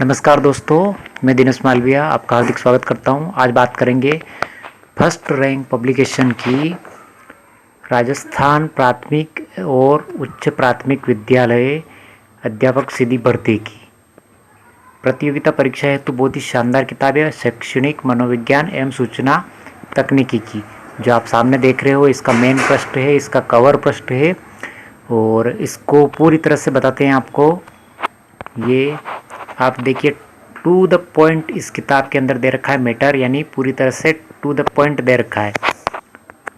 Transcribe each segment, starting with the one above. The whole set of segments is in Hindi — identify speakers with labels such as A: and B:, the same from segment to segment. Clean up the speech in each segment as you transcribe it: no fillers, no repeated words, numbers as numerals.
A: नमस्कार दोस्तों, मैं दिनेश मालविया आपका हार्दिक स्वागत करता हूं। आज बात करेंगे फर्स्ट रैंक पब्लिकेशन की राजस्थान प्राथमिक और उच्च प्राथमिक विद्यालय अध्यापक सीधी भर्ती की प्रतियोगिता परीक्षा हेतु बहुत ही शानदार किताब है। शैक्षणिक मनोविज्ञान एवं सूचना तकनीकी की जो आप सामने देख रहे हो, इसका मेन पृष्ठ है, इसका कवर पृष्ठ है और इसको पूरी तरह से बताते हैं आपको। ये आप देखिए, टू द पॉइंट इस किताब के अंदर दे रखा है। मैटर यानी पूरी तरह से टू द पॉइंट दे रखा है।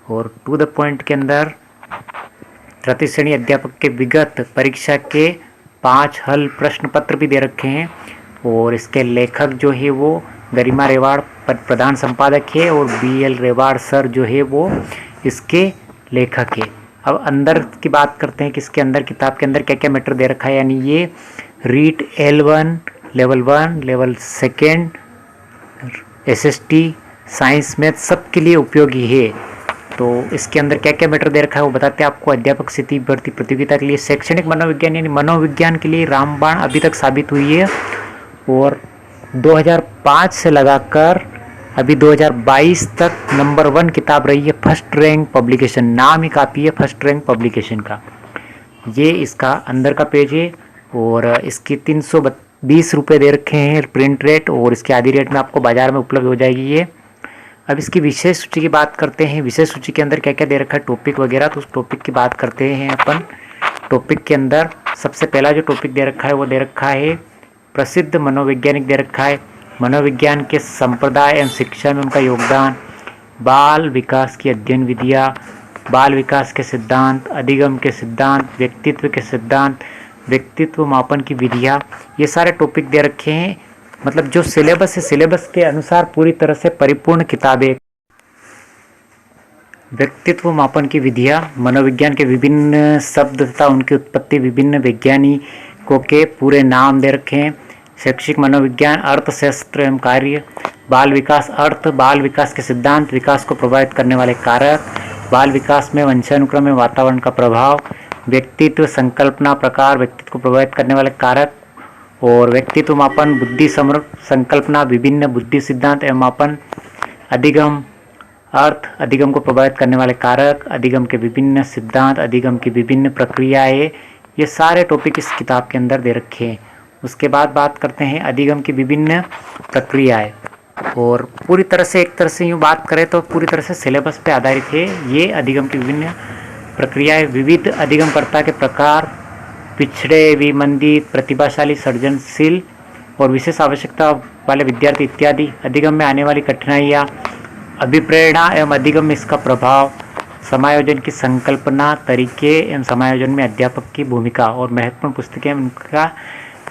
A: और टू द पॉइंट के अंदर तृतीय श्रेणी अध्यापक के विगत परीक्षा के 5 हल प्रश्न पत्र भी दे रखे हैं। और इसके लेखक जो है वो गरिमा रेवाड़ प्रधान संपादक है और BL रेवाड़ सर जो है वो इसके लेखक है। अब अंदर की बात करते हैं कि इसके अंदर किताब के अंदर क्या क्या मैटर दे रखा है। यानी ये REET L1 level 1 level 2 SST science math सबके लिए उपयोगी है। तो इसके अंदर क्या क्या मैटर दे रखा है वो बताते हैं आपको। अध्यापक सीधी भर्ती प्रतियोगिता के लिए शैक्षणिक मनोविज्ञान यानी मनोविज्ञान के लिए रामबाण अभी तक साबित हुई है। और 2005 से लगाकर अभी 2022 तक नंबर 1 किताब रही है फर्स्ट रैंक पब्लिकेशन। नाम ही काफ़ी है फर्स्ट रैंक पब्लिकेशन का। ये इसका अंदर का पेज है और इसकी 320 रुपये दे रखे हैं प्रिंट रेट और इसके आधी रेट में आपको बाज़ार में उपलब्ध हो जाएगी ये। अब इसकी विशेष सूची की बात करते हैं। विशेष सूची के अंदर क्या क्या दे रखा है, टॉपिक वगैरह, तो उस टॉपिक की बात करते हैं अपन। टॉपिक के अंदर सबसे पहला जो टॉपिक दे रखा है वो दे रखा है प्रसिद्ध मनोवैज्ञानिक दे रखा है मनोविज्ञान के संप्रदाय एवं शिक्षा में उनका योगदान, बाल विकास की अध्ययन विधियाँ, बाल विकास के सिद्धांत, अधिगम के सिद्धांत, व्यक्तित्व के सिद्धांत, व्यक्तित्व मापन की विधियाँ, ये सारे टॉपिक दे रखे हैं। मतलब जो सिलेबस है, सिलेबस के अनुसार पूरी तरह से परिपूर्ण किताबें। व्यक्तित्व मापन की विधियाँ, मनोविज्ञान के विभिन्न शब्द तथा उनकी उत्पत्ति, विभिन्न वैज्ञानिकों के पूरे नाम दे रखे हैं। शैक्षिक मनोविज्ञान, अर्थशास्त्र एवं कार्य, बाल विकास अर्थ, बाल विकास के सिद्धांत, विकास को प्रभावित करने वाले कारक, बाल विकास में वंशानुक्रम में वातावरण का प्रभाव, व्यक्तित्व संकल्पना प्रकार, व्यक्तित्व को प्रभावित करने वाले कारक और व्यक्तित्व मापन, बुद्धि संकल्पना, विभिन्न बुद्धि सिद्धांत एवं मापन, अधिगम अर्थ, अधिगम को प्रभावित करने वाले कारक, अधिगम के विभिन्न सिद्धांत, अधिगम की विभिन्न प्रक्रियाएं, ये सारे टॉपिक इस किताब के अंदर दे रखे हैं। उसके बाद बात करते हैं अधिगम की विभिन्न प्रक्रियाएं। और पूरी तरह से एक तरह से यूँ बात करें तो पूरी तरह से सिलेबस पे आधारित है ये अधिगम की विभिन्न प्रक्रियाएं। विविध अधिगमकर्ता के प्रकार, पिछड़े, विमंदित, प्रतिभाशाली, सृजनशील और विशेष आवश्यकता वाले विद्यार्थी इत्यादि, अधिगम में आने वाली कठिनाइयाँ, अभिप्रेरणा एवं अधिगम में इसका प्रभाव, समायोजन की संकल्पना, तरीके एवं समायोजन में अध्यापक की भूमिका और महत्वपूर्ण पुस्तकें उनका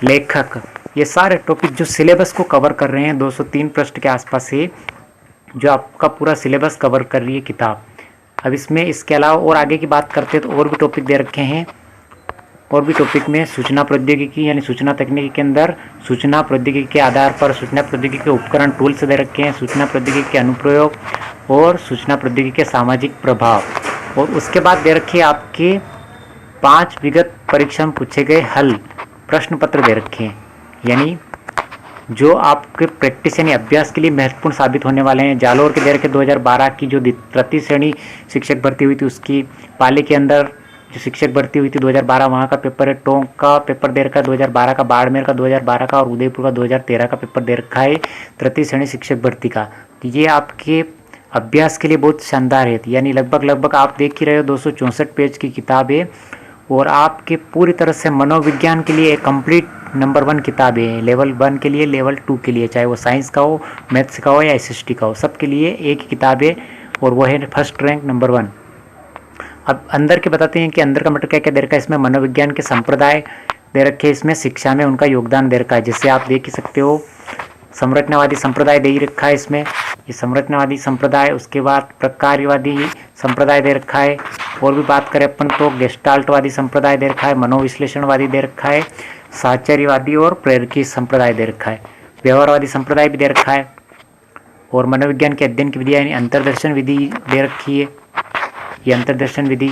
A: लेखक, ये सारे टॉपिक जो सिलेबस को कवर कर रहे हैं 203 पृष्ठ के आसपास है जो आपका पूरा सिलेबस कवर कर रही है किताब। अब इसमें इसके अलावा और आगे की बात करते हैं तो और भी टॉपिक दे रखे हैं। और भी टॉपिक में सूचना प्रौद्योगिकी यानी सूचना तकनीकी के अंदर सूचना प्रौद्योगिकी के आधार पर सूचना प्रौद्योगिकी के उपकरण टूल्स दे रखे हैं, सूचना प्रौद्योगिकी के अनुप्रयोग और सूचना प्रौद्योगिकी के सामाजिक प्रभाव। और उसके बाद दे रखे आपके 5 विगत परीक्षा में पूछे गए हल प्रश्न पत्र दे रखे हैं, यानी जो आपके प्रैक्टिस यानी अभ्यास के लिए महत्वपूर्ण साबित होने वाले हैं। जालोर के दे रखे 2012 की जो तृतीय श्रेणी शिक्षक भर्ती हुई थी उसकी, पाली के अंदर जो शिक्षक भर्ती हुई थी 2012 वहाँ का पेपर है, टोंक का पेपर दे रखा है 2012 का, बाड़मेर का 2012 का और उदयपुर का 2013 का पेपर दे रखा है तृतीय श्रेणी शिक्षक भर्ती का। तो ये आपके अभ्यास के लिए बहुत शानदार है। यानी लगभग आप देख ही रहे हो 264 पेज की किताब है और आपके पूरी तरह से मनोविज्ञान के लिए एक कंप्लीट नंबर 1 किताब है। लेवल 1 के लिए, लेवल 2 के लिए, चाहे वो साइंस का हो, मैथ्स का हो या SST का हो, सबके लिए एक ही किताब है और वो है फर्स्ट रैंक नंबर 1। अब अंदर के बताते हैं कि अंदर का मैटर क्या क्या दे रखा है। इसमें मनोविज्ञान के संप्रदाय दे रखे हैं, इसमें शिक्षा में उनका योगदान दे रखा है, जिससे आप देख ही सकते हो। संरचनावादी संप्रदाय दे ही रखा है इसमें, ये संरचनावादी संप्रदाय। उसके बाद प्रकार्यवादी संप्रदाय दे रखा है। और भी बात करें अपन तो गेस्टाल्टवादी संप्रदाय दे रखा है, मनोविश्लेषणवादी दे रखा है, साहचर्यवादी और प्रेरकी संप्रदाय दे रखा है, व्यवहारवादी संप्रदाय भी दे रखा है। और मनोविज्ञान के अध्ययन की विधि यानी अंतर्दर्शन विधि दे रखी है, ये अंतर्दर्शन विधि।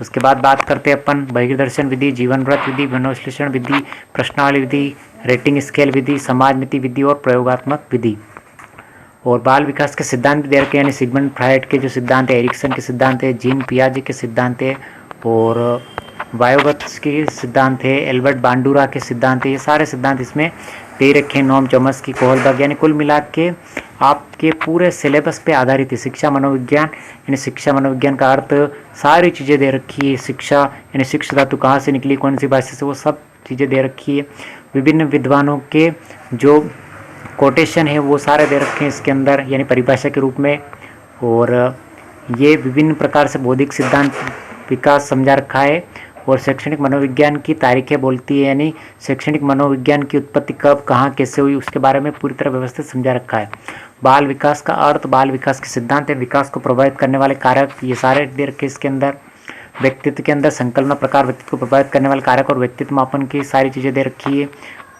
A: उसके बाद बात करते हैं अपन बहिर्दर्शन विधि, जीवन व्रत विधि, मनोविश्लेषण विधि, प्रश्नावली विधि, रेटिंग स्केल विधि, समाजमिति विधि और प्रयोगात्मक विधि। और बाल विकास के सिद्धांत दे रखे हैं, यानी सिगमंड फ्राइड के जो सिद्धांत है, एरिक्सन के सिद्धांत है, जीन पियाजे के सिद्धांत है और बायोगत्स के सिद्धांत है, एल्बर्ट बांडुरा के सिद्धांत है। ये सारे सिद्धांत इसमें दे रखे हैं, नोम चॉम्स्की, कोहलबर्ग, यानी कुल मिला के आपके पूरे सिलेबस पे आधारित है। शिक्षा मनोविज्ञान, यानी शिक्षा मनोविज्ञान का अर्थ सारी चीज़ें दे रखी है। शिक्षा यानी शिक्षा धातु कहाँ से निकली, कौन सी भाषा से, वो सब चीज़ें दे रखी है। विभिन्न विद्वानों के जो कोटेशन है वो सारे दे रखे हैं इसके अंदर, यानी परिभाषा के रूप में। और ये विभिन्न प्रकार से बौद्धिक सिद्धांत विकास समझा रखा है। और शैक्षणिक मनोविज्ञान की तारीखें बोलती है, यानी शैक्षणिक मनोविज्ञान की उत्पत्ति कब, कहाँ, कैसे हुई, उसके बारे में पूरी तरह व्यवस्थित समझा रखा है। बाल विकास का अर्थ, बाल विकास के सिद्धांत है, विकास को प्रभावित करने वाले कारक, ये सारे दे रखे इसके अंदर। व्यक्तित्व के अंदर संकल्पना प्रकार, व्यक्तित्व को प्रभावित करने वाले कारक और व्यक्तित्व मापन की सारी चीज़ें दे रखी है,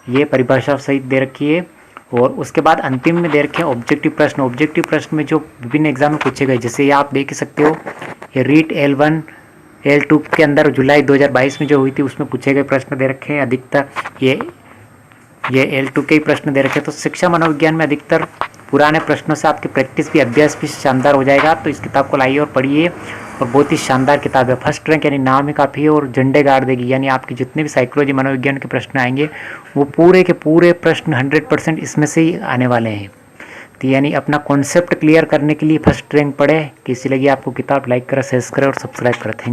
A: ये परिभाषा सहित दे रखी है। और उसके बाद अंतिम में दे रखे हैं ऑब्जेक्टिव प्रश्न। ऑब्जेक्टिव प्रश्न में जो विभिन्न एग्जाम में पूछे गए, जैसे ये आप देख सकते हो, ये रीट L1 L2 के अंदर जुलाई 2022 में जो हुई थी उसमें पूछे गए प्रश्न दे रखे हैं। अधिकतर ये L2 के ही प्रश्न दे रखे हैं। तो शिक्षा मनोविज्ञान में अधिकतर पुराने प्रश्नों से आपकी प्रैक्टिस भी, अभ्यास भी शानदार हो जाएगा। तो इस किताब को लाइए और पढ़िए, और बहुत ही शानदार किताब है। फर्स्ट रैंक यानी नाम ही काफ़ी है और झंडे गाड़ देगी, यानी आपके जितने भी साइकोलॉजी मनोविज्ञान के प्रश्न आएंगे वो पूरे के पूरे प्रश्न 100% इसमें से ही आने वाले हैं। तो यानी अपना कॉन्सेप्ट क्लियर करने के लिए फर्स्ट रैंक पढ़े। कैसी लगी आपको किताब, लाइक करें, शेयर करें और सब्सक्राइब करें। Thank you.